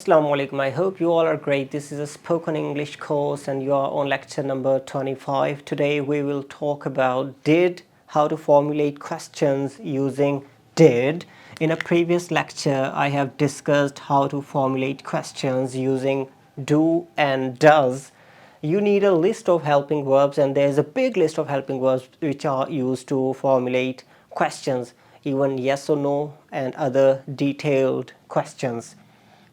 Assalamu alaikum. I hope you all are great. This is a spoken English course and you are on lecture number 25. Today we will talk about how to formulate questions using did. In a previous lecture, I have discussed how to formulate questions using do and does. You need a list of helping verbs, and there's a big list of helping verbs which are used to formulate questions, even yes or no and other detailed questions.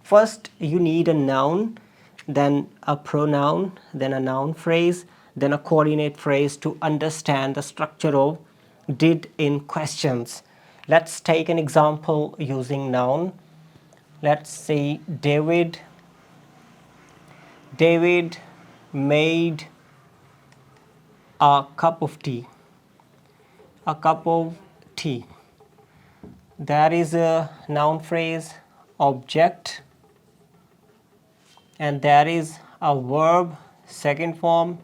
First, you need a noun, then a pronoun, then a noun phrase, then a coordinate phrase to understand the structure of did in questions. Let's take an example using noun. Let's say David made a cup of tea. A cup of tea. That is a noun phrase, object, and there is a verb, second form.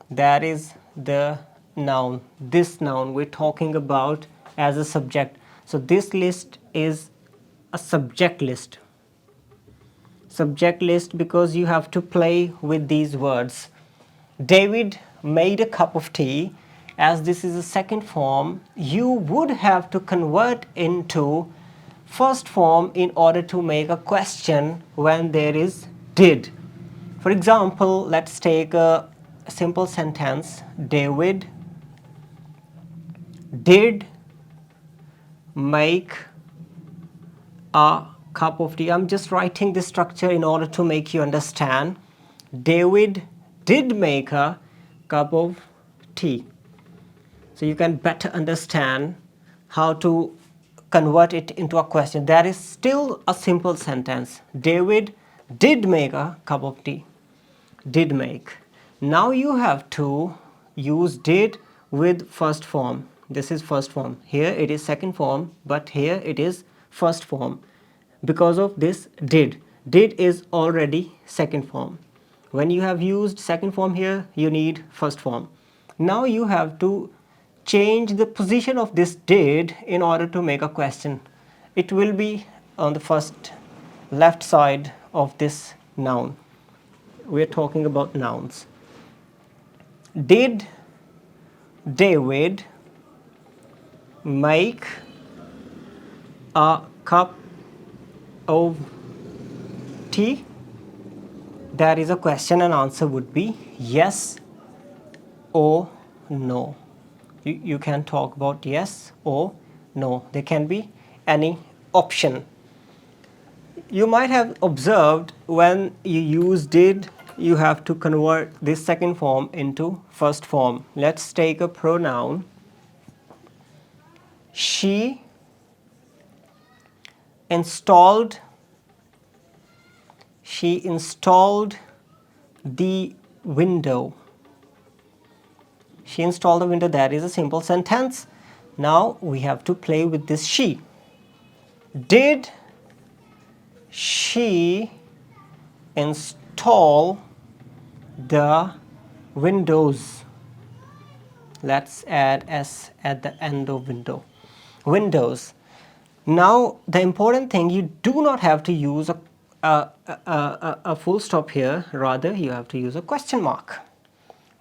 That is the noun. This noun we're talking about as a subject. So this list is a subject list. Subject list because you have to play with these words. David made a cup of tea. As this is a second form, you would have to convert into first form in order to make a question when there is did. For example, let's take a simple sentence. David did make a cup of tea. I'm just writing this structure in order to make you understand. David did make a cup of tea. So you can better understand how to convert it into a question. That is still a simple sentence. David did make a cup of tea. Did make. Now you have to use did with first form. This is first form. Here it is second form, but here it is first form. Because of this did. Did is already second form. When you have used second form here, you need first form. Now you have to change the position of this did in order to make a question. It will be on the first left side of this noun. We're talking about nouns. Did David make a cup of tea? That is a question, and answer would be yes or no. You can talk about yes or no. There can be any option. You might have observed when you use did, you have to convert this second form into first form. Let's take a pronoun. She installed the window. She installed the window. That is a simple sentence. Now we have to play with this she. Did she install the windows? Let's add s at the end of window. Windows. Now the important thing, you do not have to use a full stop here. Rather, you have to use a question mark.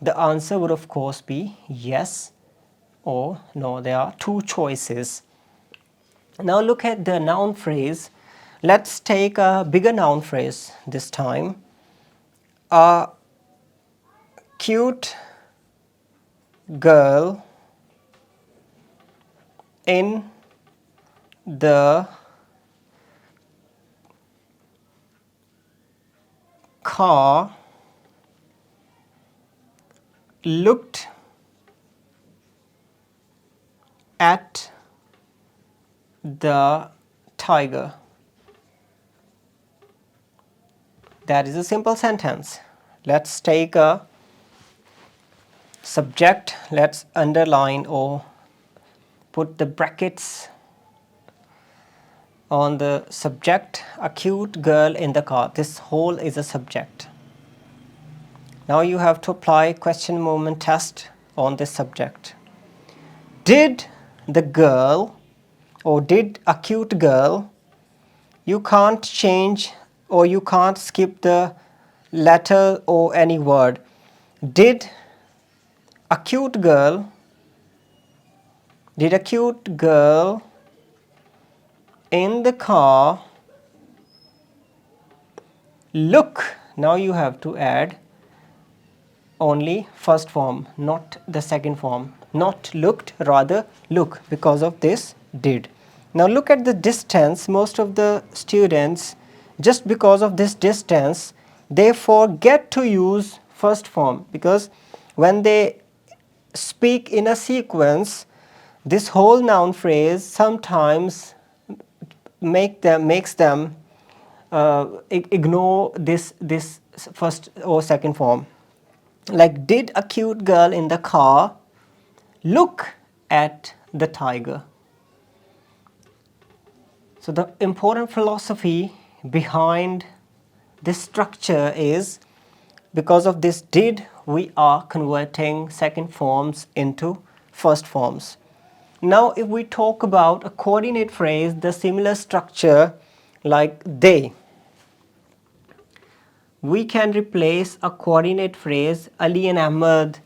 The answer would of course be yes or no. There are two choices. Now look at the noun phrase. Let's take a bigger noun phrase this time. A cute girl in the car looked at the tiger. That is a simple sentence. Let's take a subject. Let's underline or put the brackets on the subject. A cute girl in the car. This whole is a subject. Now you have to apply question moment test on this subject. Did the girl, or did a cute girl You can't change or you can't skip the letter or any word. Did a cute girl in the car look? Now you have to add only first form, not the second form. Not looked, rather look, because of this did. Now look at the distance. Most of the students, just because of this distance, they forget to use first form, because when they speak in a sequence, this whole noun phrase sometimes makes them ignore this first or second form. Like, did a cute girl in the car look at the tiger? So the important philosophy behind this structure is, because of this did, we are converting second forms into first forms. Now if we talk about a coordinate phrase, the similar structure like they, we can replace a coordinate phrase, Ali and Ahmed,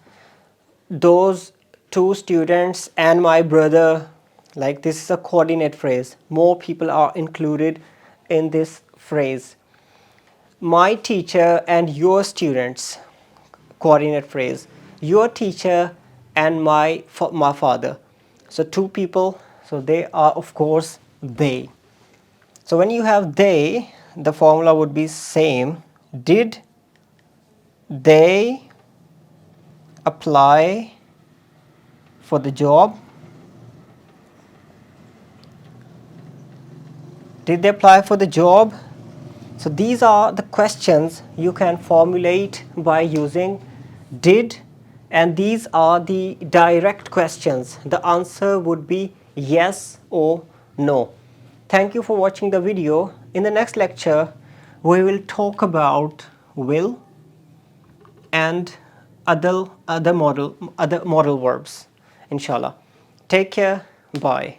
those two students and my brother. Like, this is a coordinate phrase. More people are included in this phrase. My teacher and your students, coordinate phrase. Your teacher and my father. So two people, so they are of course they. So when you have they, the formula would be same. Did they apply for the job? Did they apply for the job? So these are the questions you can formulate by using did, and these are the direct questions. The answer would be yes or no. Thank you for watching the video. In the next lecture, we will talk about will and other model verbs. Inshallah. Take care. Bye.